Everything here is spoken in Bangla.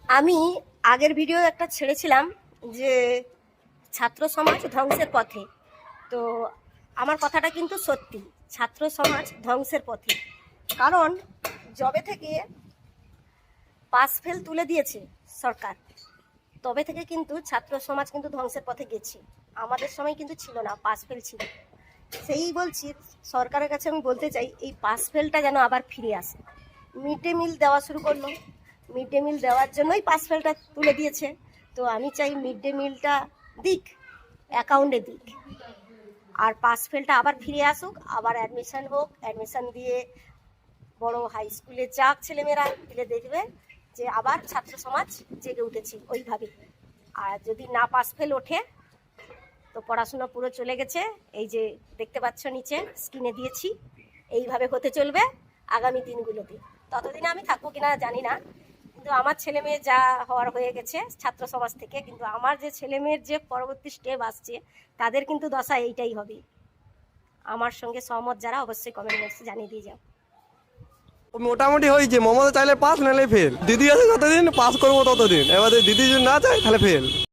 আমি আগের ভিডিও একটা ছেড়েছিলাম যে ছাত্র সমাজ ধ্বংসের পথে। তো আমার কথাটা কিন্তু সত্যি, ছাত্র সমাজ ধ্বংসের পথে। কারণ যবে থেকে পাস ফেল তুলে দিয়েছে সরকার, তবে থেকে কিন্তু ছাত্র সমাজ কিন্তু ধ্বংসের পথে গেছে। আমাদের সময় কিন্তু ছিল না, পাস ফেল ছিল। সেই বলছি, সরকারের কাছে আমি বলতে চাই এই পাস ফেলটা যেন আবার ফিরে আসে। মিড ডে মিল দেওয়া শুরু করলো, মিড ডে মিল দেওয়ার জন্যই পাস ফেলটা তুলে দিয়েছে। তো আমি চাই মিড ডে মিলটা দিক, অ্যাকাউন্টে দিক, আর পাস ফেলটা আবার ফিরে আসুক, আবার অ্যাডমিশন হোক, অ্যাডমিশন দিয়ে বড় হাই স্কুলে যাক ছেলেমেয়েরা, দিলে দেখবে যে আবার ছাত্র সমাজ জেগে উঠেছে ওইভাবে। আর যদি না পাস ফেল ওঠে তো পড়াশোনা পুরো চলে গেছে। এই যে দেখতে পাচ্ছ নিচে স্ক্রিনে দিয়েছি, এইভাবে হতে চলবে আগামী দিনগুলোতে। ততদিনে আমি থাকবো কিনা জানি না, কিন্তু আমার ছেলে মেয়ে যা হওয়ার হয়ে গেছে ছাত্র সমাজ থেকে, কিন্তু আমার যে ছেলে মেয়ের যে পরবর্তী স্টেপ আসছে তাদের কিন্তু দশা এইটাই হবে। আমার সঙ্গে সহমত যারা অবশ্যই কমেন্ট বক্সে জানিয়ে দিয়ে যাও। মোটামুটি হয়েছে, মমতা চাইলে পাস নাহলে ফেল। দিদি আছে যতদিন পাস করবো ততদিন, এবার দিদি যদি না চায় তাহলে ফেল।